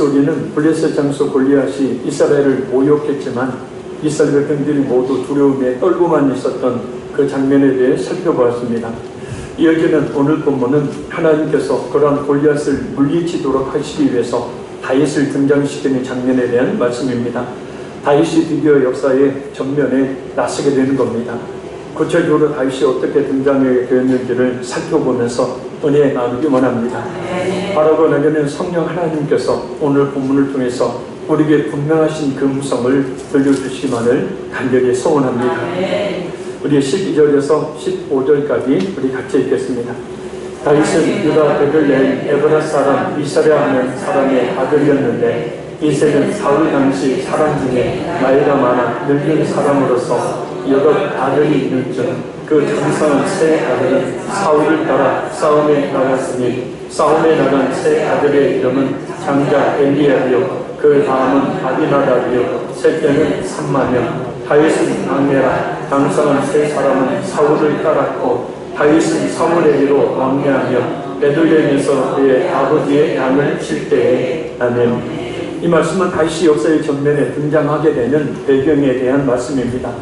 그래서 우리는 블레셋 장수 골리앗이 이스라엘을 모욕했지만 이스라엘 백성들이 모두 두려움에 떨고만 있었던 그 장면에 대해 살펴보았습니다. 이어지는 오늘 본문은 하나님께서 그러한 골리앗을 물리치도록 하시기 위해서 다윗을 등장시키는 장면에 대한 말씀입니다. 다윗이 드디어 역사의 전면에 나서게 되는 겁니다. 구체적으로 다윗이 어떻게 등장하게 되었는지를 살펴보면서 은혜 나누기 원합니다. 바라고 나가는 성령 하나님께서 오늘 본문을 통해서 우리에게 분명하신 그 음성을 들려주시기만을 간절히 소원합니다. 우리 12절에서 15절까지 우리 같이 읽겠습니다. 다윗은 유다 베들레헴 에브라 사람 이사랴 하는 사람의 아들이었는데 이새는 사울 당시 사람 중에 나이가 많아 늙은 사람으로서 여덟 아들이 있는 중 그 장성한 세 아들은 사울을 따라 싸움에 나갔으니 싸움에 나간 세 아들의 이름은 장자 엘리압이요 그 다음은 아비나답이요 셋째는 삼마며 다윗은 막내라. 장성한 세 사람은 사울을 따랐고 다윗은 사울에게로 왕래하며 베들레헴에서 그의 아버지의 양을 칠 때에 아멘. 이 말씀은 다윗이 역사의 전면에 등장하게 되는 배경에 대한 말씀입니다.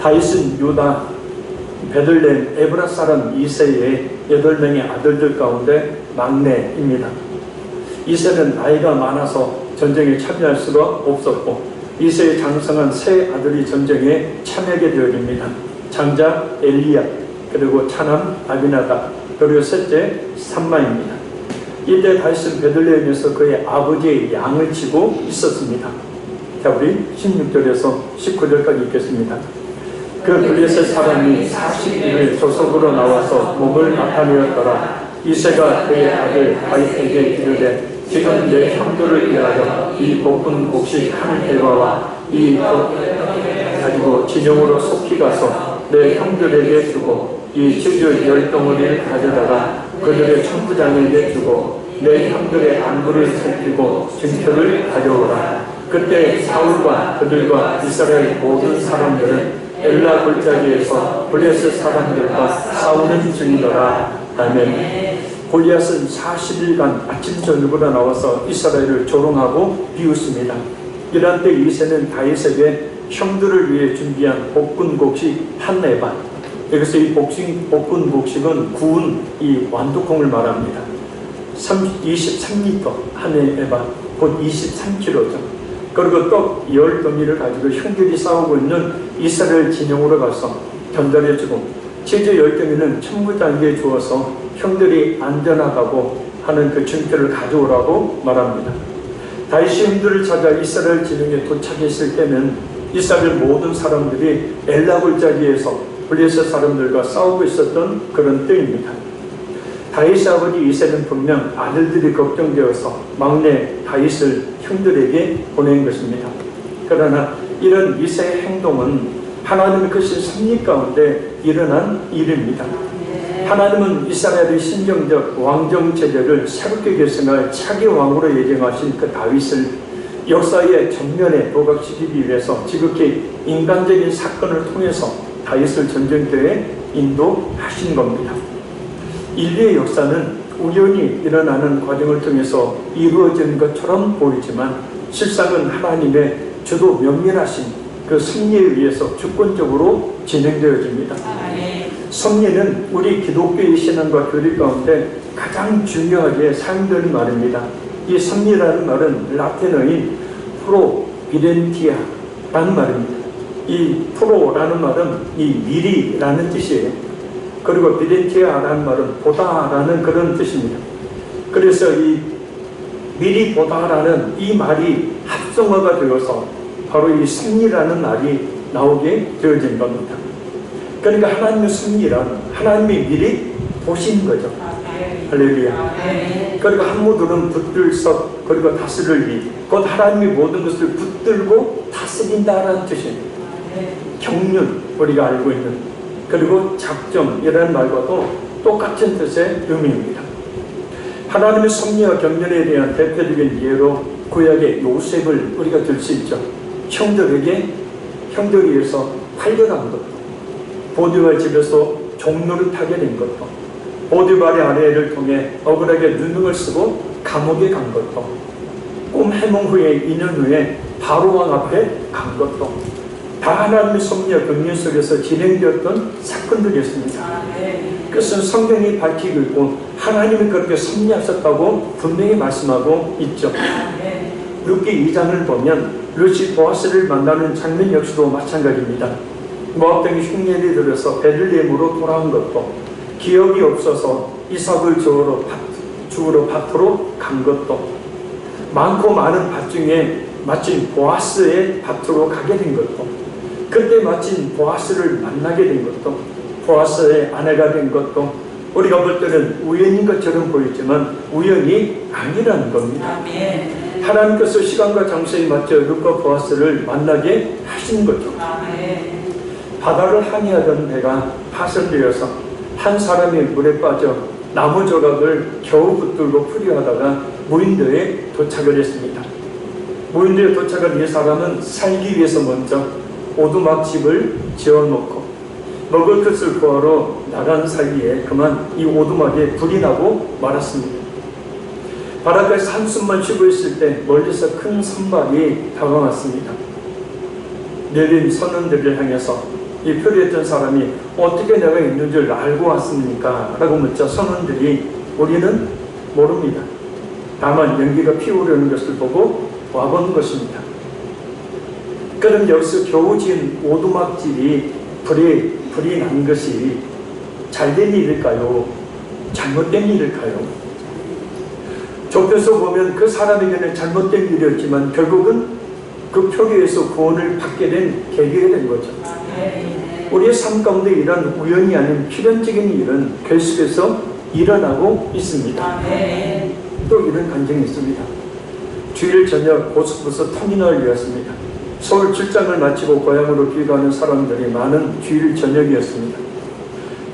다윗은 유다 베들레헴 에브라 사람 이새의 8명의 아들들 가운데 막내입니다. 이새는 나이가 많아서 전쟁에 참여할 수가 없었고 이새의 장성한 세 아들이 전쟁에 참여하게 되어집니다. 장자 엘리압, 그리고 차남 아비나답, 그리고 셋째 삼마입니다. 이때 다윗은 베들레헴에서 그의 아버지의 양을 치고 있었습니다. 자, 우리 16절에서 19절까지 읽겠습니다. 그 블레셋 사람이 40일을 조속으로 나와서 몸을 나타내었더라. 이새가 그의 아들 다윗에게 이르되 지금 내 형들을 위하여 이 볶은 곡식 한 대바와 이 가지고 진영으로 속히 가서 내 형들에게 주고 이 치즈 10덩어리를 가져다가 그들의 천부장에게 주고 내 형들의 안부를 살피고 증표를 가져오라. 그때 사울과 그들과 이스라엘 모든 사람들은 엘라 골짜기에서 블레셋 사람들과 싸우는 중이더라. 아멘. 골리앗은 40일간 아침 저녁으로 나와서 이스라엘을 조롱하고 비웃습니다. 이런 때 이새는 다윗에게 형들을 위해 준비한 볶은 곡식 한 에바, 여기서 이 볶은 곡식은 구운 이 완두콩을 말합니다. 23리터 한 에바, 곧 23kg죠. 그리고 떡 10덩이를 가지고 형들이 싸우고 있는 이스라엘 진영으로 가서 전달해주고 치즈 10덩이는 천부장에게 주어서 형들이 안전하다고 하는 그 증표를 가져오라고 말합니다. 다윗이 형들을 찾아 이스라엘 진영에 도착했을 때는 이스라엘 모든 사람들이 엘라 골짜기에서 블레셋 사람들과 싸우고 있었던 그런 때입니다. 다윗의 아버지 이새는 분명 아들들이 걱정되어서 막내 다윗을 형들에게 보낸 것입니다. 그러나 이런 이새의 행동은 하나님의 크신 섭리 가운데 일어난 일입니다. 하나님은 이스라엘의 신정적 왕정 체제를 새롭게 계승할 차기 왕으로 예정하신 그 다윗을 역사의 전면에 부각시키기 위해서 지극히 인간적인 사건을 통해서 다윗을 전쟁터에 인도하신 겁니다. 인류의 역사는 우연히 일어나는 과정을 통해서 이루어지는 것처럼 보이지만 실상은 하나님의 주도 면밀하신 그 섭리에 의해서 주권적으로 진행되어집니다. 섭리는 우리 기독교의 신앙과 교리 가운데 가장 중요하게 사용되는 말입니다. 이 섭리라는 말은 라틴어인 프로비덴티아라는 말입니다. 이 프로라는 말은 이 미리라는 뜻이에요. 그리고 비덴티아라는 말은 보다라는 그런 뜻입니다. 그래서 이 미리 보다라는 이 말이 합성어가 되어서 바로 이 섭리라는 말이 나오게 되어진 겁니다. 그러니까 하나님의 섭리란 하나님이 미리 보신 거죠. 할렐루야. 그리고 한무들은 붙들썩 그리고 다스릴 리, 곧 하나님이 모든 것을 붙들고 다스린다라는 뜻입니다. 경륜, 우리가 알고 있는, 그리고 작정이라는 말과도 똑같은 뜻의 의미입니다. 하나님의 섭리와 경륜에 대한 대표적인 예로 구약의 요셉을 우리가 들 수 있죠. 형들에게 형들에 의해서 팔려간 것도, 보디발 집에서 종노릇하게 된 것도, 보디발의 아내를 통해 억울하게 누명을 쓰고 감옥에 간 것도, 꿈 해몽 후에 2년 후에 바로왕 앞에 간 것도 다 하나님의 섭리와 긍휼 속에서 진행되었던 사건들이었습니다. 그것은 성경이 밝히고 있고 하나님이 그렇게 섭리하셨다고 분명히 말씀하고 있죠. 룻기 2장을 보면 룻이 보아스를 만나는 장면 역시도 마찬가지입니다. 모압 땅에 흉년이 들어서 베들레헴으로 돌아온 것도 기업이 없어서 이삭을 주우러 밭으로 간 것도 많고 많은 밭 중에 마침 보아스의 밭으로 가게 된 것도 그때 마침 보아스를 만나게 된 것도 보아스의 아내가 된 것도 우리가 볼 때는 우연인 것처럼 보이지만 우연이 아니라는 겁니다. 하나님께서 시간과 장소에 맞춰 룻과 보아스를 만나게 하신 거죠. 바다를 항해하던 배가 파손되어서 한 사람이 물에 빠져 나무 조각을 겨우 붙들고 풀이하다가 무인도에 도착을 했습니다. 무인도에 도착한 이 사람은 살기 위해서 먼저 오두막집을 지어놓고 먹을 것을 구하러 나간 사이에 그만 이 오두막에 불이 나고 말았습니다. 바닷가에서 한숨만 쉬고 있을 때 멀리서 큰 선박이 다가왔습니다. 내린 선원들을 향해서 이 표류했던 사람이 어떻게 내가 있는 줄 알고 왔습니까? 라고 묻자 선원들이 우리는 모릅니다. 다만 연기가 피우려는 것을 보고 와본 것입니다. 그럼 여기서 겨우 지은 오두막집이 불이 난 것이 잘된 일일까요? 잘못된 일일까요? 좁혀서 보면 그 사람에게는 잘못된 일이었지만 결국은 그 표류에서 구원을 받게 된 계기가 된 거죠. 우리의 삶 가운데 이런 우연이 아닌 필연적인 일은 계속해서 일어나고 있습니다. 또 이런 간증이 있습니다. 주일 저녁 고속버스 터미널이었습니다. 서울 출장을 마치고 고향으로 귀가하는 사람들이 많은 주일 저녁이었습니다.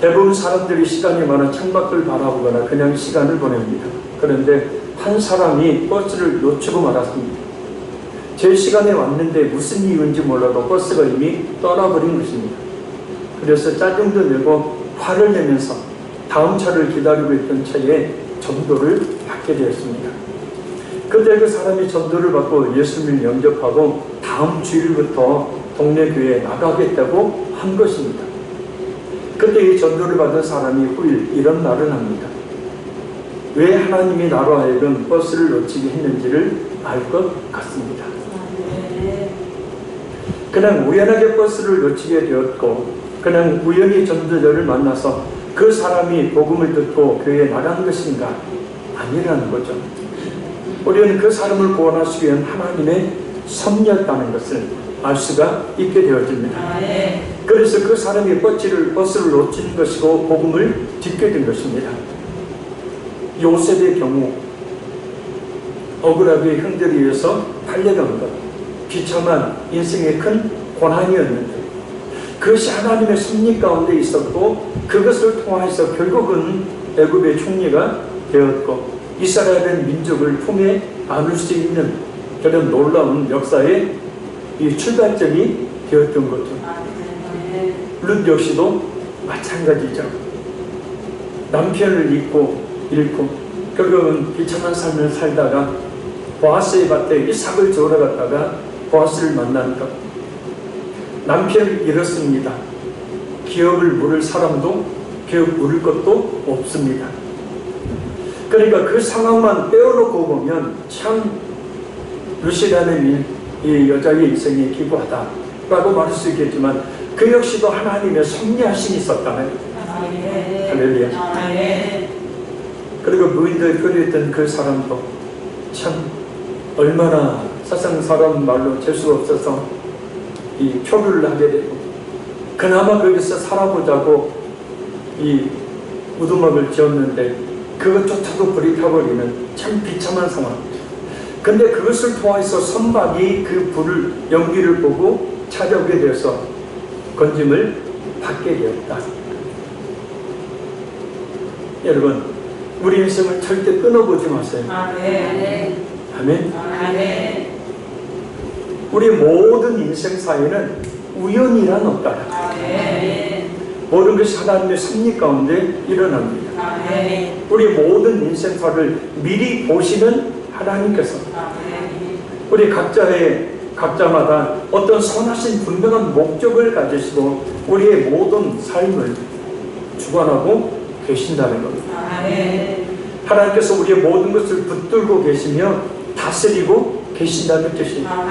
대부분 사람들이 시간이 많아 창밖을 바라보거나 그냥 시간을 보냅니다. 그런데 한 사람이 버스를 놓치고 말았습니다. 제 시간에 왔는데 무슨 이유인지 몰라도 버스가 이미 떠나버린 것입니다. 그래서 짜증도 내고 화를 내면서 다음 차를 기다리고 있던 차에 전도를 받게 되었습니다. 그때 그 사람이 전도를 받고 예수님을 영접하고 다음 주일부터 동네 교회에 나가겠다고 한 것입니다. 그때 이 전도를 받은 사람이 후일 이런 말을 합니다. 왜 하나님이 나로 하여금 버스를 놓치게 했는지를 알 것 같습니다. 그냥 우연하게 버스를 놓치게 되었고 그냥 우연히 전도자를 만나서 그 사람이 복음을 듣고 교회에 나간 것인가? 아니라는 거죠. 우리는 그 사람을 구원하시기 위한 하나님의 섭리였다는 것을 알 수가 있게 되어집니다. 그래서 그 사람이 버스를 놓친 것이고 복음을 듣게 된 것입니다. 요셉의 경우 억울하게 형들에 의해서 달려간 것, 비참한 인생의 큰 고난이었는데 그것이 하나님의 섭리 가운데 있었고 그것을 통해서 결국은 애굽의 총리가 되었고 이스라엘의 민족을 품에 안을 수 있는 그런 놀라운 역사의 이 출발점이 되었던 거죠. 룻 역시도 마찬가지죠. 남편을 잃고 결국은 비참한 삶을 살다가 보아스의 밭에 이삭을 주우러 갔다가 보아스를 만난 것. 남편을 잃었습니다. 기업을 물을 사람도 기업 물을 것도 없습니다. 그러니까 그 상황만 빼어놓고 보면 참 룻이라는 이 여자의 인생이 기구하다라고 말할 수 있겠지만 그 역시도 하나님의 섭리하심이 있었다는 할렐루야. 그리고 무인도에 표류했던 그 사람도 참 얼마나 세상 사람 말로 재수가 없어서 이 표류를 하게 되고 그나마 거기서 살아보자고 이 우두막을 지었는데 그것조차도 불이 타버리는 참 비참한 상황. 근데 그것을 통해서 선박이 그 불을 연기를 보고 찾아오게 되어서 건짐을 받게 되었다. 여러분 우리 인생을 절대 끊어보지 마세요. 아멘. 우리 모든 인생사에는 우연이란 없다. 모든 것이 하나님의 섭리 가운데 일어납니다. 우리 모든 인생사를 미리 보시는 하나님께서 우리 각자마다 어떤 선하신 분명한 목적을 가지시고 우리의 모든 삶을 주관하고 계신다는 겁니다. 하나님께서 우리의 모든 것을 붙들고 계시며 다스리고 계신다는 뜻입니다.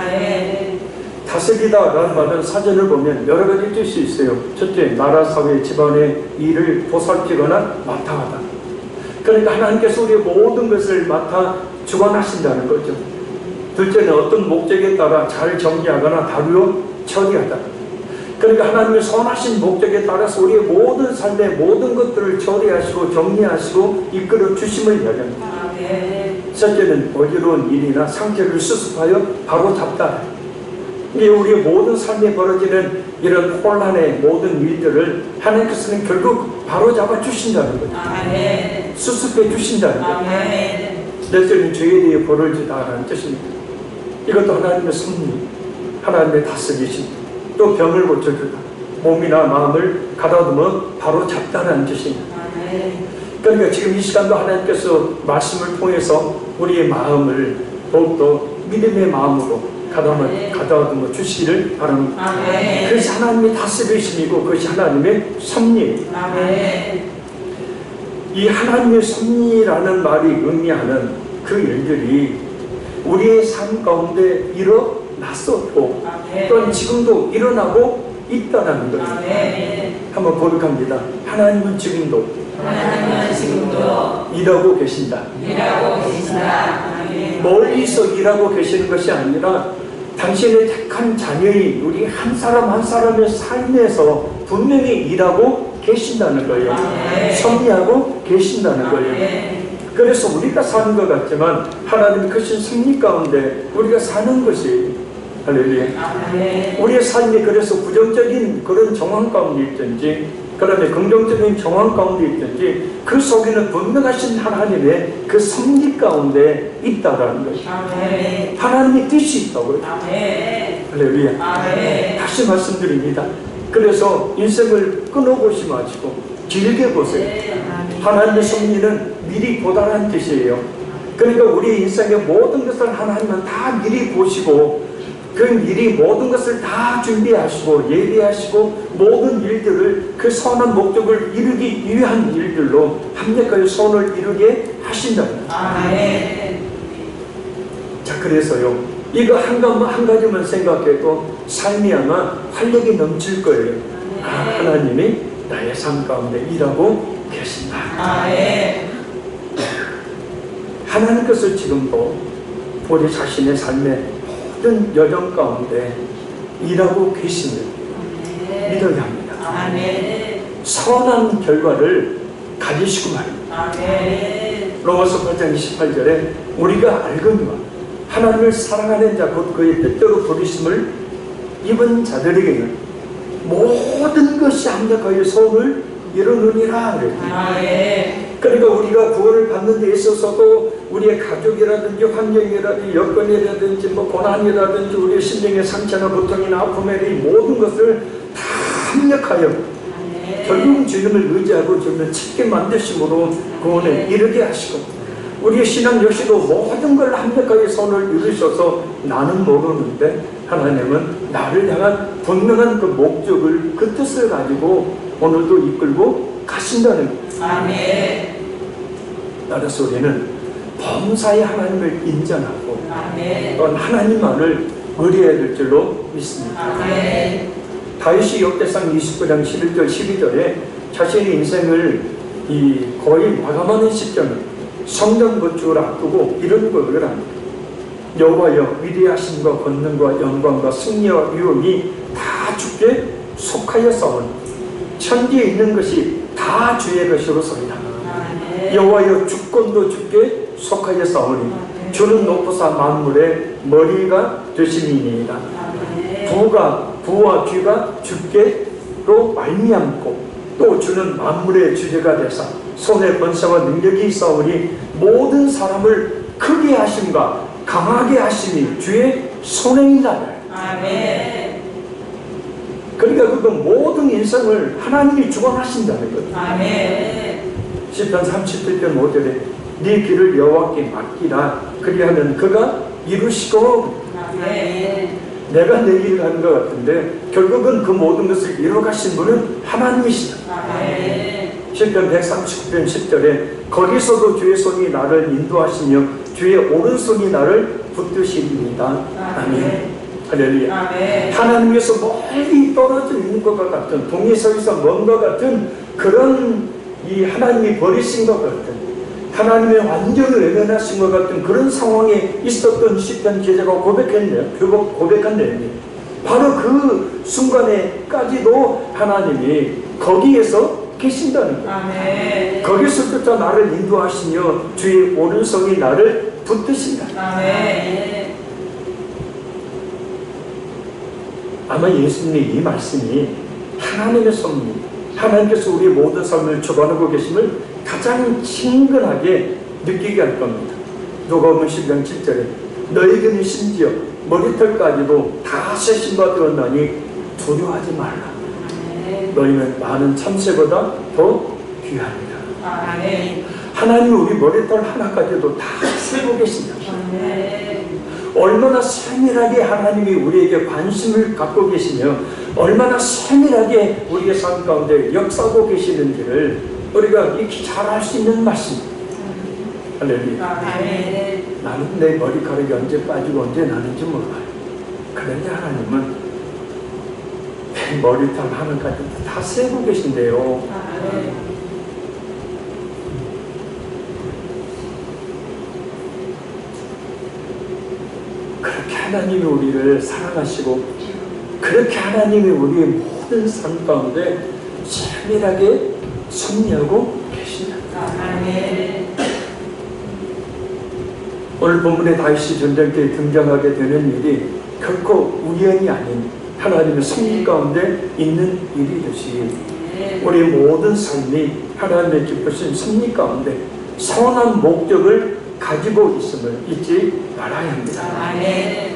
다스리다라는 말은 사전을 보면 여러 가지 뜻이 있어요. 첫째, 나라, 사회, 집안의 일을 보살피거나 맡아가다. 그러니까 하나님께서 우리의 모든 것을 맡아 주관하신다는 거죠. 둘째는 어떤 목적에 따라 잘 정리하거나 다루어 처리하다. 그러니까 하나님의 선하신 목적에 따라서 우리의 모든 삶의 모든 것들을 처리하시고 정리하시고 이끌어 주심을 이야기합니다. 셋째는 어지러운 일이나 상태를 수습하여 바로 잡다. 이게 우리의 모든 삶에 벌어지는 이런 혼란의 모든 일들을 하나님께서는 결국 바로 잡아 주신다는 거죠. 수습해 주신다는 거죠. 넷째는 죄에 대해 벌을 주다라는 뜻입니다. 이것도 하나님의 섭리, 하나님의 다스리심, 또 병을 고쳐주다, 몸이나 마음을 가다듬어 바로 잡다라는 뜻입니다. 그러니까 지금 이 시간도 하나님께서 말씀을 통해서 우리의 마음을 더욱더 믿음의 마음으로 가다듬어 주시기를 바랍니다. 그것이 하나님의 다스리심이고 그것이 하나님의 섭리입니다. 이 하나님의 섭리라는 말이 의미하는 그 일들이 우리의 삶 가운데 일어났었고 또한 지금도 일어나고 있다는 것입니다. 한번 고백합니다. 하나님은 지금도 일하고 계신다. 멀리서 일하고 계시는 것이 아니라 당신의 택한 자녀인 우리 한 사람 한 사람의 삶에서 분명히 일하고 계신다는 거예요. 섭리하고 계신다는 거예요. 그래서 우리가 사는 것 같지만 하나님의 크신 섭리 가운데 우리가 사는 것이 할렐루야. 우리의 삶이 그래서 부정적인 그런 정황 가운데 있든지 그다음에 긍정적인 정황 가운데 있든지 그 속에는 분명하신 하나님의 그 섭리 가운데 있다라는 것이 하나님의 뜻이 있다고요. 할렐루야. 다시 말씀드립니다. 그래서 인생을 끊어보지 마시고 길게 보세요. 하나님의 섭리는 미리 보다라는 뜻이에요. 그러니까 우리 인생의 모든 것을 하나님은 다 미리 보시고 그 미리 모든 것을 다 준비하시고 예비하시고 모든 일들을 그 선한 목적을 이루기 위한 일들로 합력하여 선을 이루게 하신다. 자, 그래서요 이거 한 가지만 생각해도 삶이 아마 활력이 넘칠 거예요. 하나님이 나의 삶 가운데 일하고 계신다. 하나님께서 지금도 우리 자신의 삶의 모든 여정 가운데 일하고 계심을 믿어야 합니다. 선한 결과를 가지시고 말입니다. 로마서 8장 28절에 우리가 알거니와 하나님을 사랑하는 자 곧 그의 뜻대로 부르심을 입은 자들에게는 모든 것이 합력하여 선을 이루느니라. 그러니까 우리가 구원을 받는 데 있어서도 우리의 가족이라든지 환경이라든지 여건이라든지 고난이라든지 우리의 심령의 상처나 고통이나 아픔에 대한 모든 것을 다 합력하여 결국은 주님을 의지하고 주님을 찾게 만드심으로 구원에 이르게 하시고 우리의 신앙 역시도 모든 걸 합력하여 선을 이루셔서 나는 모르는데 하나님은 나를 향한 분명한 그 목적을 그 뜻을 가지고 오늘도 이끌고 가신다는 거예요. 따라서 우리는 범사의 하나님을 인정하고 또한 하나님만을 의뢰해야 될 줄로 믿습니다. 다윗이 역대상 29장 11절 12절에 자신의 인생을 거의 마감하는 시점에 성전 건축을 앞두고 이런 고백을 합니다. 여호와여 위대하심과 권능과 영광과 승리와 위엄이 다 주께 속하였사오니 천지에 있는 것이 다 주의 것이로소이다. 여호와여 주권도 주께 속하였사오니 주는 높으사 만물의 머리가 되심이니이다. 부와 귀가 주께로 말미암고 또 주는 만물의 주제가 되사 손에 권세와 능력이 있사오니 모든 사람을 크게 하심과 강하게 하심이 주의 손행이다. 그러니까 그 모든 인생을 하나님이 주관하신다는 거죠. 시편 37편 5절에 네 길을 여호와께 맡기라 그리하면 그가 이루시고 내가 내 길을 가는 것 같은데 결국은 그 모든 것을 이루어가신 분은 하나님이시다. 시편 139편 10절에 거기서도 주의 손이 나를 인도하시며 주의 오른손이 나를 붙드십니다. 아멘. 할렐루야. 하나님께서 멀리 떨어져 있는 것과 같은, 동에서에서 먼 것 같은 그런 이 하나님이 버리신 것 같은, 하나님의 완전히 외면하신 것 같은 그런 상황에 있었던 시편 기자가 고백했네요. 고백한 내용이 바로 그 순간에까지도 하나님이 거기에서 계신다는 거예요. 거기서부터 나를 인도하시며 주의 오른손이 나를 붙드신다. 아마 예수님의 이 말씀이 하나님의 섭리, 하나님께서 우리의 모든 삶을 주관하고 계심을 가장 친근하게 느끼게 할 겁니다. 누가복음 10장 7절에 너희에게는 심지어 머리털까지도 다 세심과 되었나니 두려워하지 말라. 너희는 많은 참새보다 더 귀합니다. 하나님은 우리 머리털 하나까지도 다 세고 계십니다. 얼마나 세밀하게 하나님이 우리에게 관심을 갖고 계시며 얼마나 세밀하게 우리의 삶 가운데 역사하고 계시는지를 우리가 익히 잘 알 수 있는 말씀입니다. 할렐루야. 나는 내 머리카락이 언제 빠지고 언제 나는지 몰라요. 그런데 하나님은 내 머리털 하나까지 다 세고 계신데요. 그렇게 하나님이 우리를 사랑하시고 그렇게 하나님이 우리의 모든 삶 가운데 세밀하게 섭리하고 계십니다. 오늘 본문의 다윗이 전쟁 때 등장하게 되는 일이 결코 우연이 아닌 하나님의 섭리 가운데 있는 일이듯이 우리의 모든 삶이 하나님의 기쁘신 섭리 가운데 선한 목적을 가지고 있음을 잊지 말아야 합니다.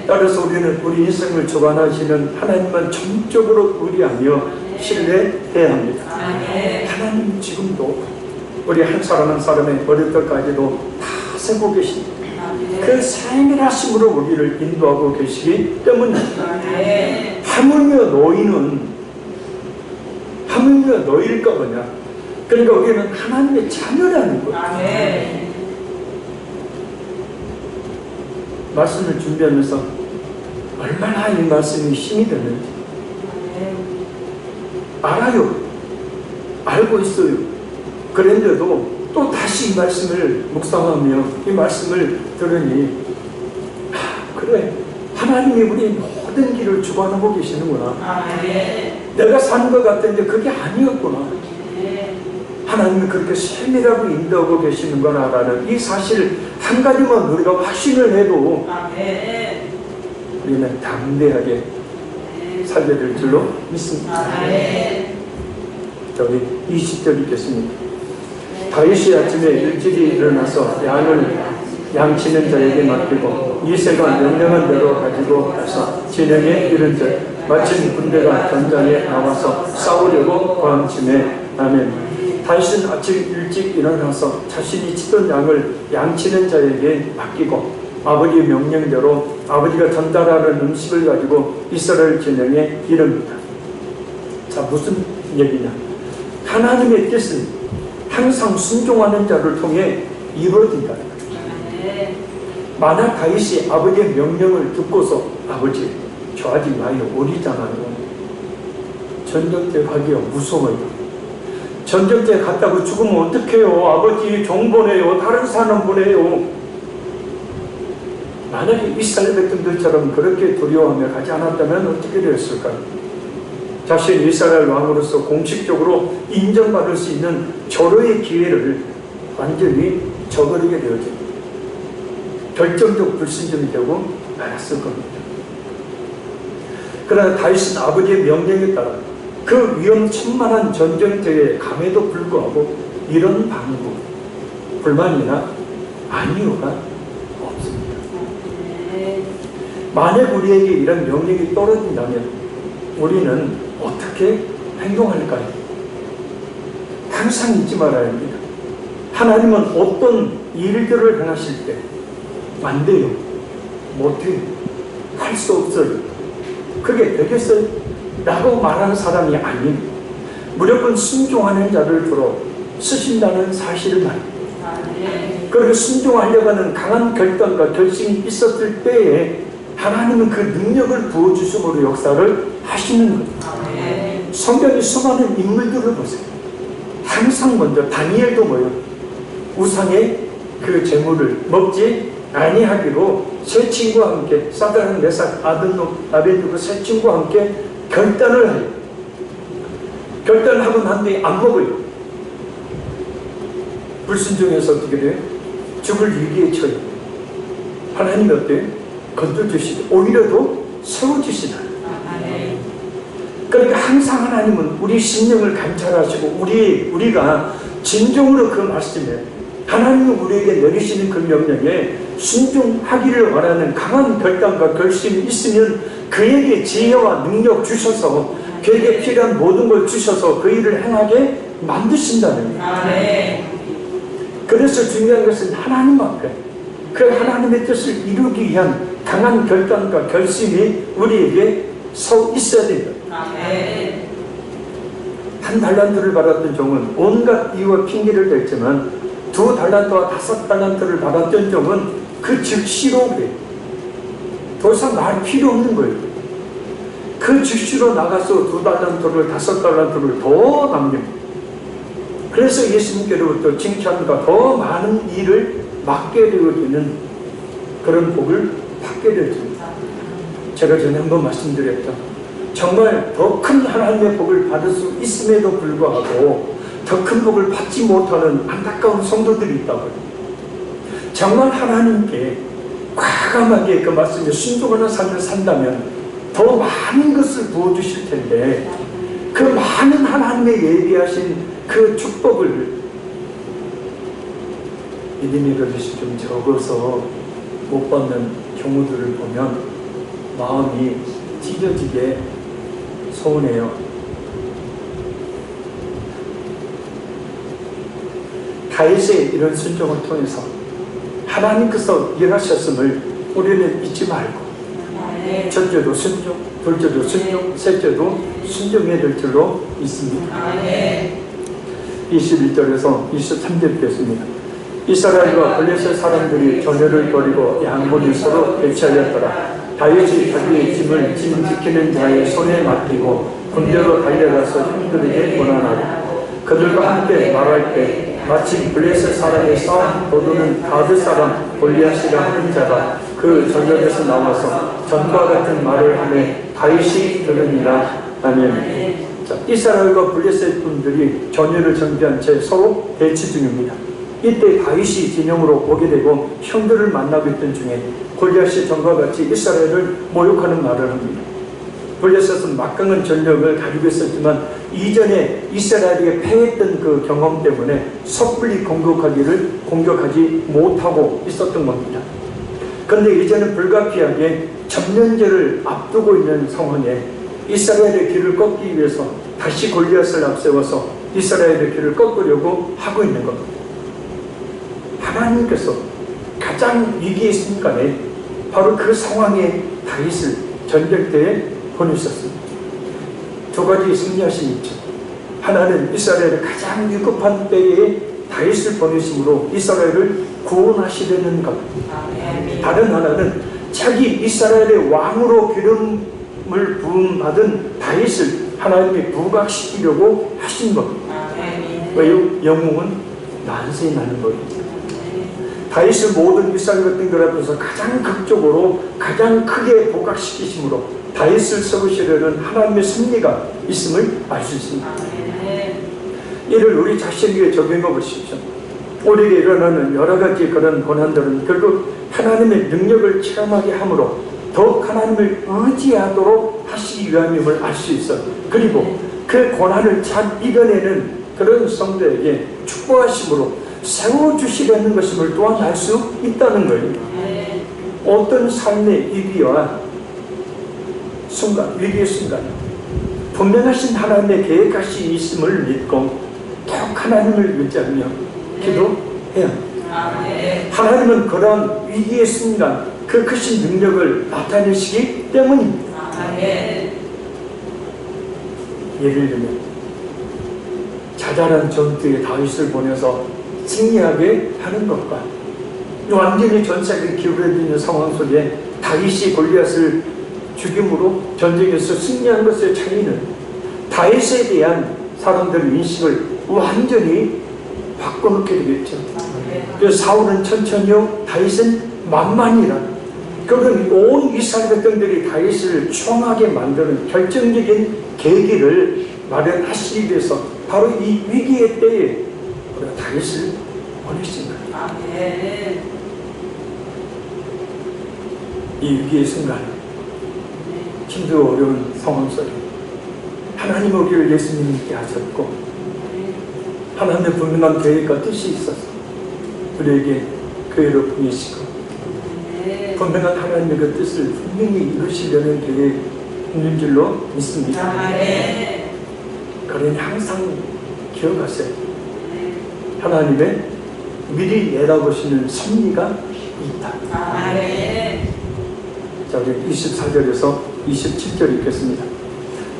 따라서 우리는 우리 인생을 주관하시는 하나님만 전적으로 의뢰하며 신뢰해야 합니다. 하나님 지금도 우리 한 사람 한 사람의 머리털까지도 다 세고 계십니다. 그 세밀하심으로 우리를 인도하고 계시기 때문입니다. 하물며 너희일까 보냐. 그러니까 우리는 하나님의 자녀라는 거예요. 말씀을 준비하면서 얼마나 이 말씀이 힘이 되는지 알아요. 알고 있어요. 그런데도 또 다시 이 말씀을 묵상하며 이 말씀을 들으니 그래, 하나님이 우리 모든 길을 주관하고 계시는구나. 내가 사는 것 같은데 그게 아니었구나. 하나님이 그렇게 세밀하고 인도하고 계시는구나라는 이 사실 한 가지만 우리가 확신을 해도 우리는 담대하게 살게 될 줄로 믿습니다. 우리 20절 읽겠습니다. 다윗이 아침에 일찍이 일어나서 양치는 자에게 맡기고 이새가 명령한 대로 가지고 가서 진영에 이른들 마침 군대가 전장에 나와서 싸우려고 고함치매. 아멘. 다윗은 아침 일찍 일어나서 자신이 치던 양을 양치는 자에게 맡기고 아버지의 명령대로 아버지가 전달하는 음식을 가지고 이스라엘 진영에 이릅니다. 자, 무슨 얘기냐? 하나님의 뜻은 항상 순종하는 자를 통해 이루어진다. 만약 다윗이 아버지의 명령을 듣고서 아버지 좋아하지 마요, 어리잖아요. 전쟁터에 가기가 무서워요. 전쟁터에 갔다고 죽으면 어떡해요? 아버지 종 보내요, 다른 사람 보내요. 만약에 이스라엘 백성들처럼 그렇게 두려워하며 가지 않았다면 어떻게 되었을까요? 자신 이스라엘 왕으로서 공식적으로 인정받을 수 있는 절호의 기회를 완전히 저버리게 되어집니다. 결정적 불신점이 되고 말았을 겁니다. 그러나 다윗은 아버지의 명령에 따라 그 위험천만한 전쟁터에 감에도 불구하고 이런 방구, 불만이나 아니오가 없습니다. 만약 우리에게 이런 명령이 떨어진다면 우리는 어떻게 행동할까요? 항상 잊지 말아야 합니다. 하나님은 어떤 일들을 행하실 때 안 돼요, 못해요, 할 수 없어요. 그게 되겠어요? 라고 말하는 사람이 아닌 무조건 순종하는 자를 두러 쓰신다는 사실을 말합니다. 그리고 순종하려고 하는 강한 결단과 결심이 있었을 때에 하나님은 그 능력을 부어주심으로 역사를 하시는 거예요. 성경의 수많은 인물들을 보세요. 항상 먼저 다니엘도 뭐예요? 우상의 그 재물을 먹지 아니하기로 세 친구와 함께 사드락 메삭 아벤누고 세 친구와 함께 결단을 해요. 결단을 하고 난 뒤에 안 먹어요. 불순종해서 어떻게 돼요? 죽을 위기에 처해요. 하나님이 어때요? 건져주시고 오히려 더 세워주시다. 그러니까 항상 하나님은 우리 심령을 감찰하시고 우리가 진정으로 그 말씀에 하나님은 우리에게 내리시는 그 명령에 순종하기를 원하는 강한 결단과 결심이 있으면 그에게 지혜와 능력 주셔서 그에게 필요한 모든 걸 주셔서 그 일을 행하게 만드신다는 거예요. 그래서 중요한 것은 하나님 앞에 그 하나님의 뜻을 이루기 위한 강한 결단과 결심이 우리에게 서 있어야 됩니다. 한 달란트를 받았던 종은 온갖 이유와 핑계를 댔지만 2달란트와 5달란트를 받았던 종은 그 즉시로 그래요. 더 이상 말 필요 없는 거예요. 그 즉시로 나가서 2달란트를 5달란트를 더 남깁니다. 그래서 예수님께로부터 칭찬과 더 많은 일을 맡게 되어지는 그런 복을 받게 되어집니다. 제가 전에 한번 말씀드렸죠. 정말 더 큰 하나님의 복을 받을 수 있음에도 불구하고 더 큰 복을 받지 못하는 안타까운 성도들이 있다고요. 정말 하나님께 과감하게 그 말씀에 순종하는 삶을 산다면 더 많은 것을 부어주실 텐데 그 많은 하나님의 예비하신 그 축복을 믿음의 버릇이 좀 적어서 못 받는 경우들을 보면 마음이 찢어지게 서운해요. 다윗의 이런 순종을 통해서 하나님께서 일하셨음을 우리는 잊지 말고 첫째도 순종, 둘째도 순종, 셋째도 순종해야 될 줄로 믿습니다. 21절에서 23절 뵙습니다. 이스라엘과 블레셋 사람들이 전열을 버리고 양분이 서로 대치하였더라. 다윗이 자기의 짐을 짐 지키는 자의 손에 맡기고 군대로 달려가서 형들에게 권한하고 그들과 함께 말할 때 마침 블레셋 사람의 싸움 도두는 가드 사람 골리앗이라 하는 자가 그 전역에서 나와서 전과 같은 말을 하며 다윗이 들으니라. 아멘. 자, 이스라엘과 블레셋 분들이 전열을 정비한 채 서로 대치 중입니다. 이때 다윗이 진영으로 오게 되고 형들을 만나고 있던 중에 골리앗이 전과 같이 이스라엘을 모욕하는 말을 합니다. 블레셋은 막강한 전력을 가지고 있었지만 이전에 이스라엘에게 패했던 그 경험 때문에 섣불리 공격하지 못하고 있었던 겁니다. 그런데 이제는 불가피하게 전면제를 앞두고 있는 상황에 이스라엘의 길을 꺾기 위해서 다시 골리앗을 앞세워서 이스라엘의 길을 꺾으려고 하고 있는 겁니다. 하나님께서 가장 위기의 순간에 바로 그 상황에 다윗을 전쟁터에 보내셨습니다. 두 가지 승리하신 있죠. 하나는 이스라엘의 가장 위급한 때에 다윗을 보내심으로 이스라엘을 구원하시려는 것. 다른 하나는 자기 이스라엘의 왕으로 기름을 부음받은 다윗을 하나님이 부각시키려고 하신 겁니다. 왜요? 영웅은 난세히 나는 거예요. 다윗을 모든 이스라엘 같은 것 앞에서 가장 극적으로 가장 크게 부각시키심으로 다윗을 세우시려는 하나님의 섭리가 있음을 알 수 있습니다. 이를 우리 자신에게 적용해 보십시오. 우리에게 일어나는 여러 가지 그런 고난들은 결국 하나님의 능력을 체험하게 함으로 더욱 하나님을 의지하도록 하시기 위함임을 알 수 있어요. 그리고 그 고난을 잘 이겨내는 그런 성도에게 축복하심으로 세워주시려는 것임을 또한 알 수 있다는 거예요. 어떤 삶의 위기와 순간, 위기의 순간 분명하신 하나님의 계획하시 있음을 믿고 더욱 하나님을 의지하며 기도해야 합니다. 하나님은 그런 위기의 순간 그 크신 능력을 나타내시기 때문입니다. 아멘. 예를 들면 자잘한 전투에 다윗을 보내서 승리하게 하는 것과 완전히 전세가 기울어져 있는 상황 속에 다윗이 골리앗을 죽임으로 전쟁에서 승리한 것의 차이는 다윗에 대한 사람들의 인식을 완전히 바꿔놓게 되겠죠. 그래서 사울은 천천히요, 다윗은 만만이라. 그러면 온 이스라엘 백성들이 다윗을 추앙하게 만드는 결정적인 계기를 마련하시기 위해서 바로 이 위기의 때에 우리가 다윗을 보내신 거예요. 아멘. 이 위기의 순간, 힘들고 어려운 상황 속에 하나님 우리를 예수님께 하셨고 하나님의 분명한 계획과 뜻이 있어서 우리에게 교회로 보내시고 분명한 하나님의 그 뜻을 분명히 이루시려는 계획이 있는 줄로 믿습니다. 그러니 항상 기억하세요. 하나님의 미리 내다보시는 섭리가 있다. 자, 우리 24절에서 27절 읽겠습니다.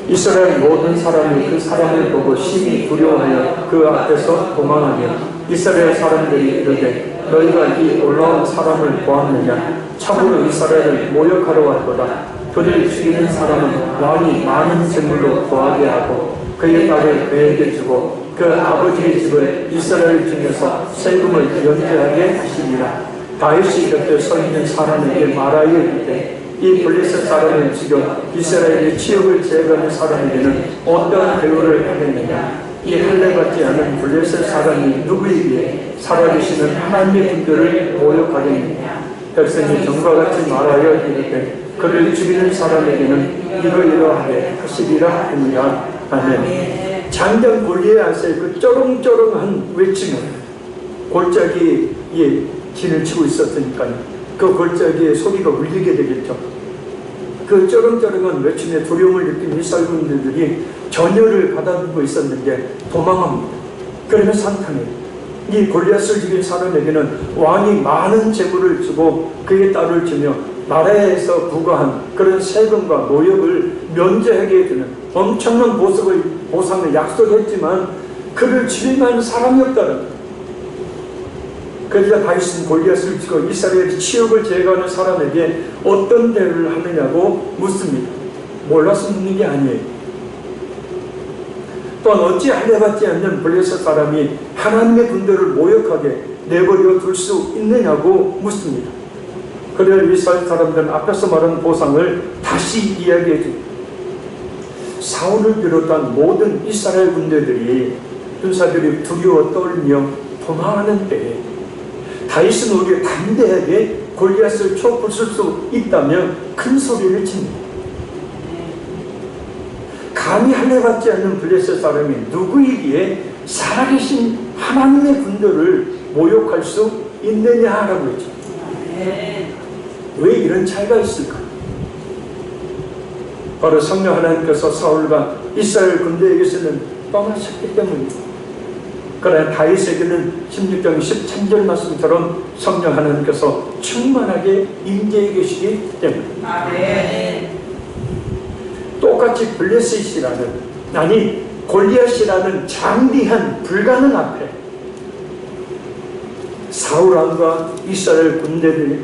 이스라엘 모든 사람이 그 사람을 보고 심히 두려워하여 그 앞에서 도망하며 이스라엘 사람들이 이르되 너희가 이 올라온 사람을 보았느냐? 참으로 이스라엘을 모욕하러 왔도다. 그를 죽이는 사람은 왕이 많은 재물로 구하게 하고 그의 딸을 그에게 주고 그 아버지의 집을 이스라엘 중에서 세금을 연재하게 하시니라. 다윗이 곁에 서 있는 사람에게 말하여 이르되 이 블레셋 사람을 죽여 이스라엘의 치욕을 제거하는 사람에게는 어떠한 대우를 하겠느냐? 이 할례받지 않은 블레셋 사람이 누구에게 살아계시는 하나님의 분들을 모욕하겠느냐? 백성이 전과 같이 말하여 이르되 그를 죽이는 사람에게는 이러이러하게 하시리라 하니라. 아멘. 장전 골리앗의 그 쩌렁쩌렁한 외침은 골짜기에 진을 치고 있었으니까요. 그 골짜기에 소리가 울리게 되겠죠. 그 쩌렁쩌렁한 외침에 두려움을 느낀 이스라엘 군대들이 전열을 가다듬고 있었는데 도망합니다. 그러면 산탄이 이 골리앗을 죽인 사람에게는 왕이 많은 재물을 주고 그의 딸을 주며 나라에서 부과한 그런 세금과 모욕을 면제하게 되는 엄청난 보상을 약속했지만 그를 죽일 만한 사람이 없다는. 그러자 다윗은 골리앗을 치고 이스라엘의 치욕을 제거하는 사람에게 어떤 대우를 하느냐고 묻습니다. 몰라서 묻는 게 아니에요. 또한 어찌 할례받지 않는 블레셋 사람이 하나님의 군대를 모욕하게 내버려 둘 수 있느냐고 묻습니다. 그래야 이스라엘 사람들은 앞에서 말한 보상을 다시 이야기해 줍니다. 사울을 비롯한 모든 이스라엘 군대들이 군사들이 두려워 떨며 도망하는 때에 다윗은 우리가 담대하게 골리앗을 쳐부술 수 있다면 큰 소리를 칩니다. 감히 할례받지 않는 블레셋 사람이 누구이기에 살아계신 하나님의 군대를 모욕할 수 있느냐라고 했죠. 왜 이런 차이가 있을까? 바로 성령 하나님께서 사울과 이스라엘 군대에게서는 떠나셨기 때문입니다. 그러나 다윗에게는 16장 13절 말씀처럼 성령 하나님께서 충만하게 임재해 계시기 때문입니다. 똑같이 블레셋이라는, 아니 골리앗이라는 장대한 불가능 앞에 사울왕과 이스라엘 군대들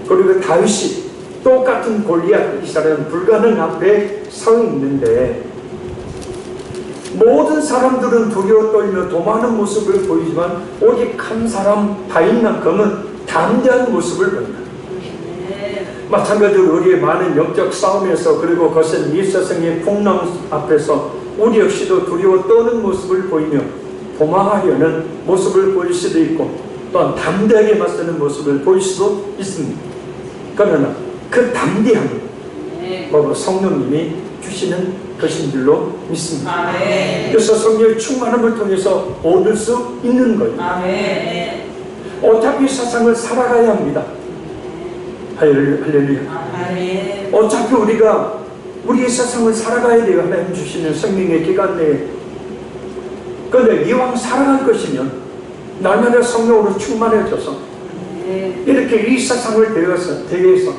그리고 다윗이 똑같은 골리앗이라는 불가능 앞에 서 있는데 모든 사람들은 두려워 떨며 도망하는 모습을 보이지만 오직 한 사람 다윗만큼은 담대한 모습을 보인다. 마찬가지로 우리의 많은 영적 싸움에서 그리고 거센 이 세상의 풍랑 앞에서 우리 역시도 두려워 떠는 모습을 보이며 도망하려는 모습을 보일 수도 있고 또한 담대하게 맞서는 모습을 보일 수도 있습니다. 그러나 그 담대함 바로 성령님이 주시는 것인 줄로 믿습니다. 그래서 성령의 충만함을 통해서 얻을 수 있는 거예요. 어차피 세상을 살아가야 합니다. 할렐루야. 어차피 우리가 우리의 세상을 살아가야 돼요. 하나님 주시는 생명의 기간 내에. 그런데 이왕 살아갈 것이면 날마다 성령으로 충만해져서 이렇게 이 세상을 대해서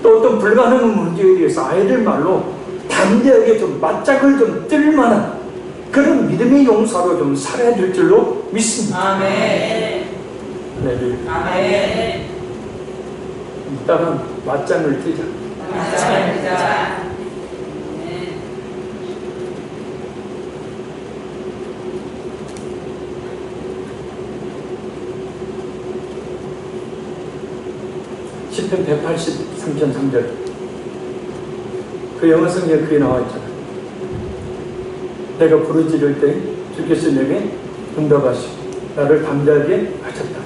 또 어떤 불가능한 문제에 대해서 아이들 말로 담대하게 좀 맞짱을 좀 뜰 만한 그런 믿음의 용사로 좀 살아야 될 줄로 믿습니다. 아멘. 네. 아멘. 일단은 맞짱을 뜨자. 감사합니다. 10편 183편 3절 그 영어 성경에 그게 나와 있잖아요. 내가 부르짖을 때 주께서 내게 응답하시고 나를 담대하게 하셨다.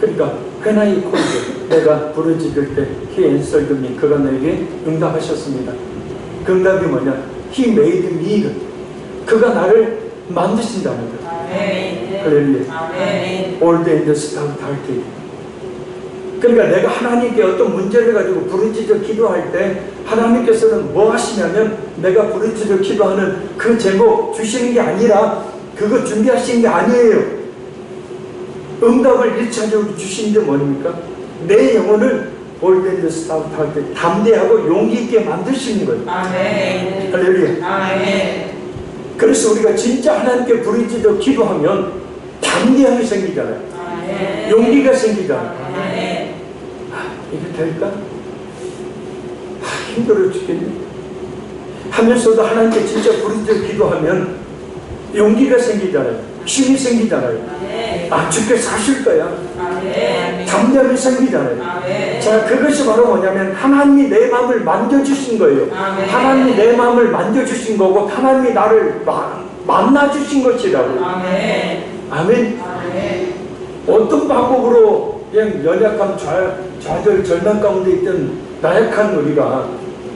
그러니까 When I called, 내가 부르짖을 때 He answered me, 그가 내게 응답하셨습니다. 그 응답이 뭐냐? He made me, 그가 나를 만드신다는 거예요. 할렐루야. Old and start dark. 그러니까 내가 하나님께 어떤 문제를 가지고 부르짖어 기도할 때 하나님께서는 뭐 하시냐면 내가 부르짖어 기도하는 그 제목 주시는 게 아니라 그거 준비하시는 게 아니에요. 응답을 1차적으로 주시는 게 뭡니까? 내 영혼을 올덴드 스타트 할 때 담대하고 용기 있게 만드시는 거예요. 아멘. 할렐루야. 아멘. 그래서 우리가 진짜 하나님께 부르짖어 기도하면 담대함이 생기잖아요. 아멘. 용기가 생기잖아요. 아멘. 이게 될까? 힘들어 죽겠네. 하면서도 하나님께 진짜 부르짖어 기도하면 용기가 생기잖아요. 힘이 생기잖아요. 아, 주께서 하실 거야. 담대함이 생기잖아요. 자, 그것이 바로 뭐냐면 하나님이 내 마음을 만져주신 거예요. 하나님이 내 마음을 만져주신 거고 하나님이 나를 만나주신 것이라고. 아멘. 어떤 방법으로 그냥 연약한 좌절 절망 가운데 있던 나약한 우리가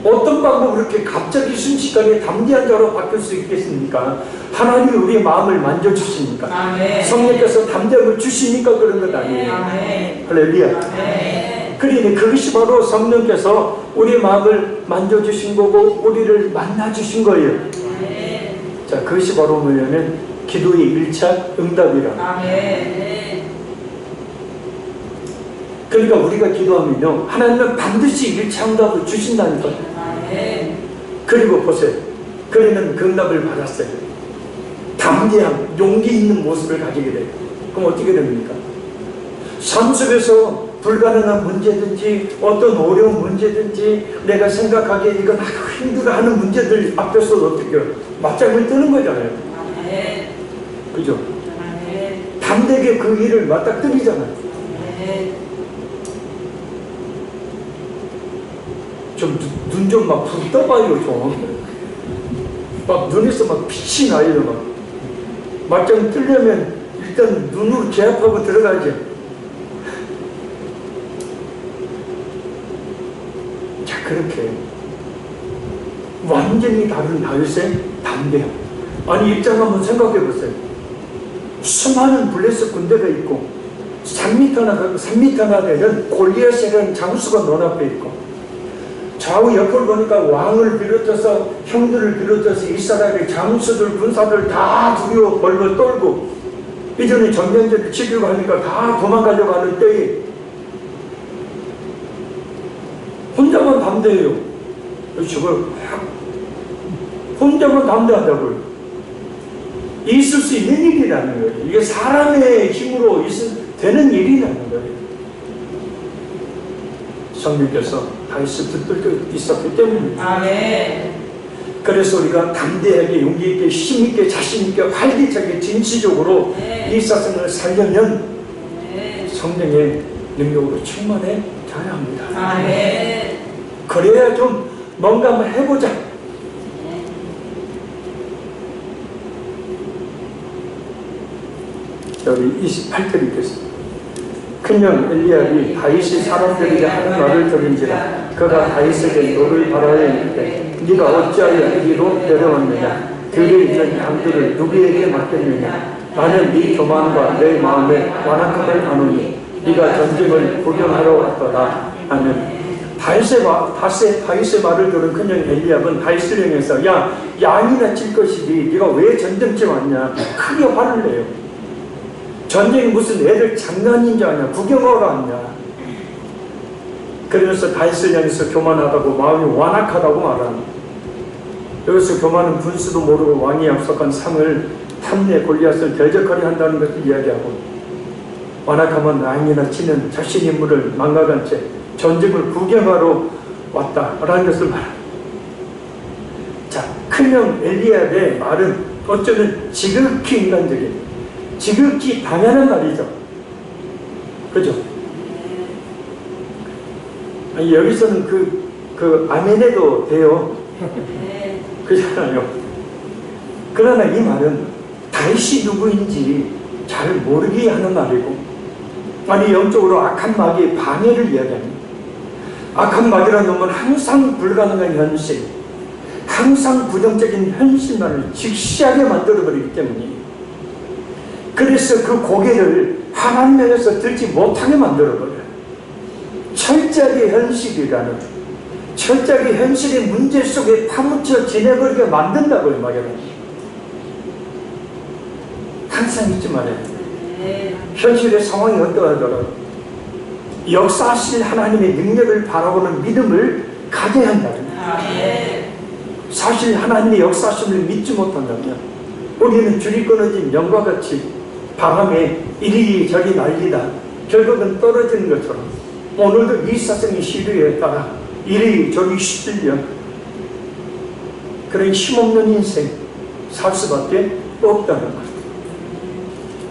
어떤 방법으로 이렇게 갑자기 순식간에 담대한 자로 바뀔 수 있겠습니까? 하나님이 우리의 마음을 만져주시니까 성령께서 담대함을 주시니까 그런 것 아니에요. 할렐루야. 그러니 그것이 바로 성령께서 우리의 마음을 만져주신 거고 우리를 만나주신 거예요. 자, 그것이 바로 뭐냐면 기도의 1차 응답이라. 그러니까 우리가 기도하면요 하나님은 반드시 1차 응답을 주신다니까요. 그리고 보세요. 그리는 그 응답을 받았어요. 담대함, 용기 있는 모습을 가지게 돼요. 그럼 어떻게 됩니까? 삶 속에서 불가능한 문제든지 어떤 어려운 문제든지 내가 생각하기에 이건 힘들어하는 문제들 앞에서 어떻게 맞짱을 뜨는 거잖아요. 그죠? 담대하게 그 일을 맞닥뜨리잖아요. 좀 눈 좀 막 푹 떠봐요. 좀 막 눈에서 막 빛이 나요. 막 맞짱 뜨려면 일단 눈으로 제압하고 들어가야지. 자, 그렇게 완전히 다른 다윗의 담대함. 아니, 입장 한번 생각해 보세요. 수많은 블레셋 군대가 있고 3m나 되는 골리앗이라는 장수가 눈앞에 있고 좌우 옆을 보니까 왕을 비롯해서 형들을 비롯해서 이스라엘의 장수들 군사들 다 두려워 벌벌 떨고 이전에 전면전을 치려고 하니까 다 도망가려고 하는 때에 혼자만 담대해요. 저걸 혼자만 담대하다고요. 있을 수 있는 일이라는 거예요. 이게 사람의 힘으로 되는 일이라는 거예요. 성령께서 다윗을 붙들고 있었기 때문입니다. 그래서 우리가 담대하게 용기 있게 힘 있게 자신 있게 활기차게 진취적으로 이 세상을 살려면 성령의 능력으로 충만해 져야 합니다. 그래야 좀 뭔가 한번 해보자. 여기 28절 읽겠습니다. 큰형 엘리압이 다윗이 사람들에게 하는 말을 들은지라 그가 다윗에게 너를 바라에 이르되 네가 어찌하여 이리로 내려왔느냐 들에 있는 양들을 누구에게 맡겼느냐 나는 네 교만과 내 마음에 완악함을 아노니 네가 전쟁을 구경하러 왔더라. 아멘. 다윗의 말을 들은 큰형 엘리압은 다윗을 향해서 야, 양이나 칠 것이지 네가 왜 전쟁터에 왔냐 크게 화를 내요. 전쟁이 무슨 애들 장난인 줄 아냐, 구경하러 왔냐. 그래서 다윗을 향해서 교만하다고, 마음이 완악하다고 말하는. 여기서 교만은 분수도 모르고 왕이 약속한 상을 탐내 골리앗을 대적하려 한다는 것을 이야기하고, 완악하면 왕이나 치는 자신 인물을 망각한 채 전쟁을 구경하러 왔다라는 것을 말합니다. 자, 큰형 엘리압의 말은 어쩌면 지극히 인간적인, 지극히 당연한 말이죠. 그죠? 아니, 여기서는 그 아멘해도 돼요. 그렇잖아요. 그러나 이 말은 다윗이 누구인지 잘 모르게 하는 말이고, 아니 영적으로 악한 마귀의 방해를 이야기합니다. 악한 마귀라는 놈은 항상 불가능한 현실, 항상 부정적인 현실만을 직시하게 만들어버리기 때문에, 그래서 그 고개를 하나님 향해서 들지 못하게 만들어버려요. 철저하게 현실이라는, 철저하게 현실의 문제 속에 파묻혀 지내버리게 만든다고요, 마귀는. 항상 잊지 말아요. 현실의 상황이 어떠하더라도 역사하실 하나님의 능력을 바라보는 믿음을 가져야 한다. 사실 하나님의 역사하심을 믿지 못한다면 우리는 줄이 끊어진 영과 같이 바람에 이리저리 날리다 결국은 떨어지는 것처럼 오늘도 이 세상의 시류에 따라 이리저리 휘둘려 그런 힘없는 인생 살 수밖에 없다는 것.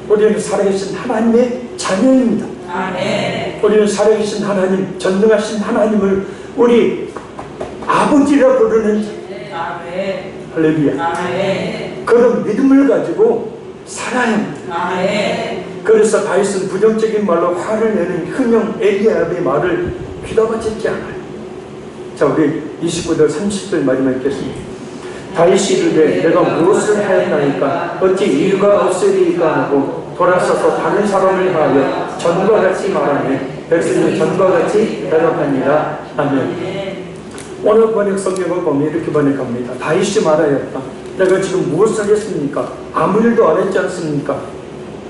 우리는 살아계신 하나님의 자녀입니다. 아멘. 우리는 살아계신 하나님, 전능하신 하나님을 우리 아버지라 부르는 아멘. 할렐루야. 아멘. 그런 믿음을 가지고 살아야 합니다. 아멘. 그래서 다윗은 부정적인 말로 화를 내는 큰형 엘리압의 말을 귀담아듣지 않아요. 자, 우리 29절 30절 마지막 읽겠습니다. 다윗이 이르되 내가 무엇을 하였나이까 어찌 이유가 없으리이까 하고 돌아서서 다른 사람을 하여 전과 같이 말하네. 백성이 전과 같이 대답합니다. 아멘. 오늘 번역 성경을 보면 이렇게 번역합니다. 다윗이 말하였다. 내가 지금 무엇을 했습니까? 아무 일도 안 했지 않습니까?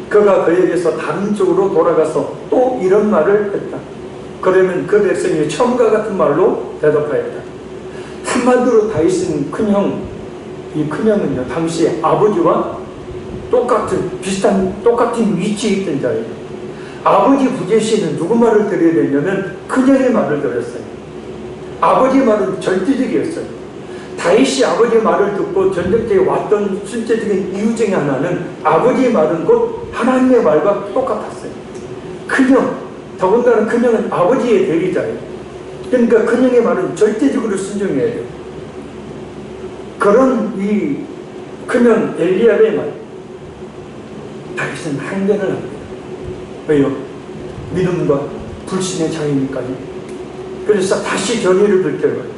그가 그에게서 다른 쪽으로 돌아가서 또 이런 말을 했다. 그러면 그 백성이 처음과 같은 말로 대답하였다. 한마디로 다윗은 이 큰형은요, 당시 아버지와 똑같은 위치에 있던 자예요. 아버지 부재시는 누구 말을 들어야 되냐면 큰형의 말을 들었어요. 아버지의 말은 절대적이었어요. 다윗이 아버지 말을 듣고 전쟁터에 왔던 실제적인 이유 중에 하나는 아버지의 말은 곧 하나님의 말과 똑같았어요. 큰형, 더군다나 큰형은 아버지의 대리자예요. 그러니까 큰형의 말은 절대적으로 순종해야 돼요. 그런 이 큰형 엘리압의 말, 다윗은 항변을 합니다. 왜요? 믿음과 불신의 차이니까요. 그래서 다시 견해를 불태워요.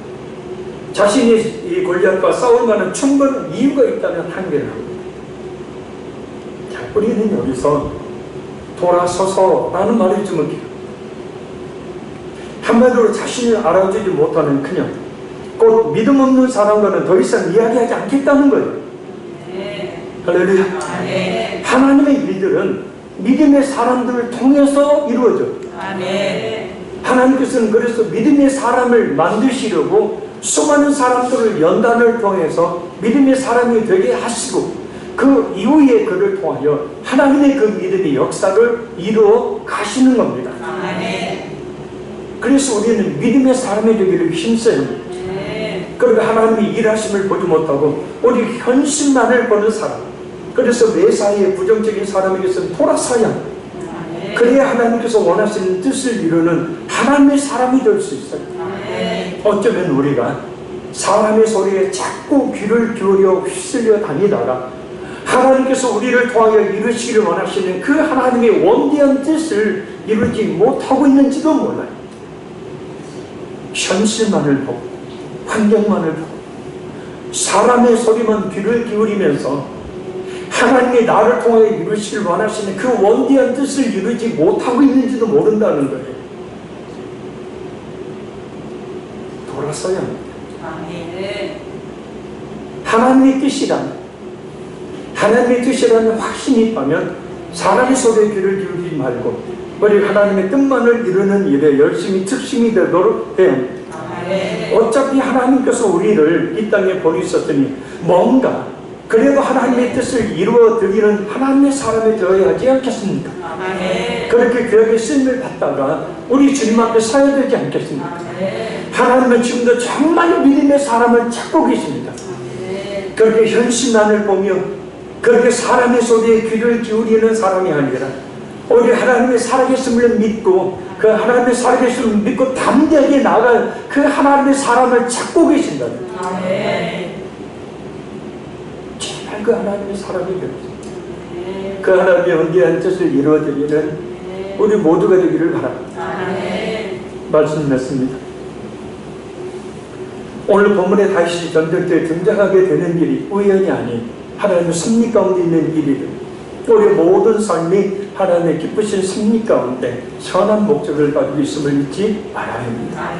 자신이 이 골리앗과 싸울 만한 충분한 이유가 있다면 항변을 합니다. 자, 우리는 여기서 돌아서서라는 말을 주목해요. 한마디로 자신을 알아주지 못하는 큰형, 곧 믿음 없는 사람과는 더 이상 이야기하지 않겠다는 거예요. 할렐루야. 하나님의 일들은 믿음의 사람들을 통해서 이루어져. 하나님께서는 그래서 믿음의 사람을 만드시려고 수많은 사람들을 연단을 통해서 믿음의 사람이 되게 하시고 그 이후에 그를 통하여 하나님의 그 믿음의 역사를 이루어 가시는 겁니다. 그래서 우리는 믿음의 사람이 되기를 힘써야 합니다. 그러니까 하나님이 일하심을 보지 못하고 우리 현실만을 보는 사람, 그래서 매사에 부정적인 사람에게서는 돌아서야 합니다. 그래야 하나님께서 원하시는 뜻을 이루는 하나님의 사람이 될 수 있어요. 어쩌면 우리가 사람의 소리에 자꾸 귀를 기울여 휩쓸려 다니다가 하나님께서 우리를 통하여 이루시기를 원하시는 그 하나님의 원대한 뜻을 이루지 못하고 있는지도 몰라요. 현실만을 보고 환경만을 보고 사람의 소리만 귀를 기울이면서 하나님이 나를 통하여 이루시기를 원하시는 그 원대한 뜻을 이루지 못하고 있는지도 모른다는 거예요. 돌아서야 합니다. 하나님의 뜻이라는 확신이 있다면 사람의 소리에 귀를 기울이지 말고 우리 하나님의 뜻만을 이루는 일에 열심히 특심이 되도록 해야 합니다. 어차피 하나님께서 우리를 이 땅에 보내셨으니 뭔가 그래도 하나님의 뜻을 이루어 드리는 하나님의 사람이 되어야 하지 않겠습니까? 그렇게 귀하게 쓰임을 받다가 우리 주님 앞에 서야 되지 않겠습니까? 하나님은 지금도 정말 믿음의 사람을 찾고 계십니다. 그렇게 현실만을 보며 그렇게 사람의 소리에 귀를 기울이는 사람이 아니라 우리 하나님의 살아계심을 믿고 그 하나님의 살아계심을 믿고 담대하게 나아갈 그 하나님의 사람을 찾고 계신다. 제발 그 하나님의 사람이 되었습니다. 그 하나님의 원대한 뜻을 이루어드리는 우리 모두가 되기를 바랍니다. 말씀했습니다. 오늘 본문에 다시 전쟁터에 등장하게 되는 일이 우연이 아닌 하나님의 섭리 가운데 있는 일이든 우리 모든 삶이 하나님의 기쁘신 섭리 가운데 선한 목적을 가지고 있음을 잊지 말아야 합니다.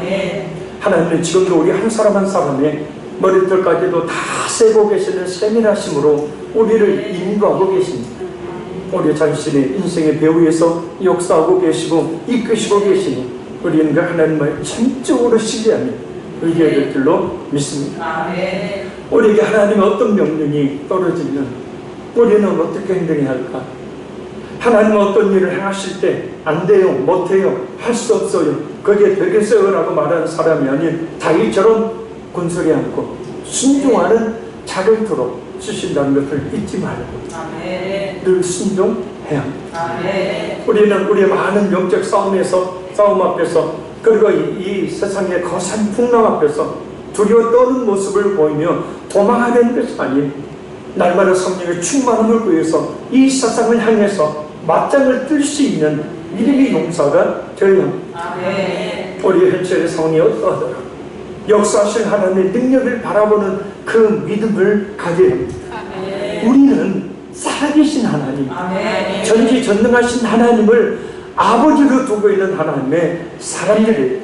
하나님은 지금도 우리 한 사람 한 사람의 머리털까지도 다 세고 계시는 세밀하심으로 우리를 인도하고 계십니다. 우리 자신의 인생의 배후에서 역사하고 계시고 이끄시고 계시니 우리는 그 하나님을 전적으로 신뢰하며 의지해야 될 줄로 믿습니다. 우리에게 하나님의 어떤 명령이 떨어지면 우리는 어떻게 행동해야 할까? 하나님은 어떤 일을 행하실 때 안 돼요, 못해요, 할 수 없어요, 그게 되겠어요 라고 말하는 사람이 아닌 다윗처럼 군소리 않고 순종하는 자격토록 쓰신다는 것을 잊지 말고 늘 순종해야 합니다. 우리는 우리의 많은 영적 싸움 앞에서 그리고 이 세상의 거센 풍랑 앞에서 두려워 떠는 모습을 보이며 도망하는 것이 아닌 날마다 성령의 충만함을 구해서 이 세상을 향해서 맞짱을 뜰 수 있는 믿음의 용사가 되어야 합니다. 우리의 현실의 상황이 어떠하더라 역사하실 하나님의 능력을 바라보는 그 믿음을 가져야 합니다. 우리는 살아계신 하나님, 전지전능하신 하나님을 아버지로 두고 있는 하나님의 사람들이에요.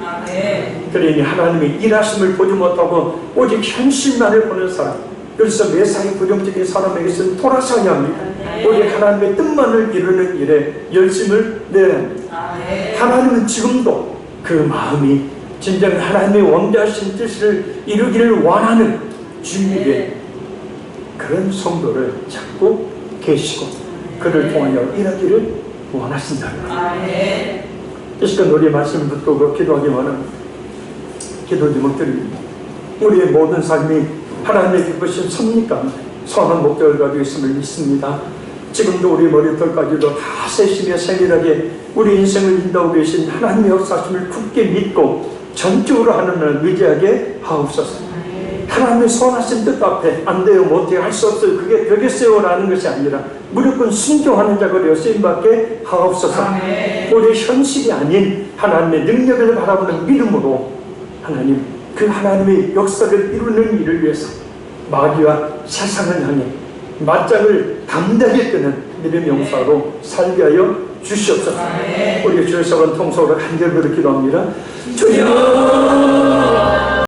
그러니 하나님의 일하심을 보지 못하고 오직 현실만을 보는 사람, 그래서 매사에 부정적인 사람에게서는 돌아서야 합니다. 우리 하나님의 뜻만을 이루는 일에 열심을 내야 합니다. 하나님은 지금도 그 마음이 진정 하나님의 원대하신 뜻을 이루기를 원하는 주님의 그런 성도를 찾고 계시고 그를 통하여 일하기를 원하신다. 이 시간 우리의 말씀을 듣고 기도하기 원합니다. 기도 제목드립니다. 우리의 모든 삶이 하나님의 기쁘신 섭리 가운데 선한 목적을 가지고 있음을 믿습니다. 지금도 우리 머리털까지도 다 세심히 세밀하게 우리 인생을 인도하고 계신 하나님의 역사심을 굳게 믿고 전적으로 하나님을 의지하게 하옵소서. 하나님의 선하신 뜻 앞에 안 돼요, 못해요, 할 수 없어요, 그게 되겠어요 라는 것이 아니라 무조건 순종하는 자가 되어 쓰임받게 하옵소서. 우리의 현실이 아닌 하나님의 능력을 바라보는 믿음으로 하나님 그 하나님의 역사를 이루는 일을 위해서 마귀와 세상을 향해 맞짱을 담대하게 뜨는 믿음의 용사로 살게 하여 주시옵소서. 우리 주의 사랑 통속으로 간절히 기도합니다. 주여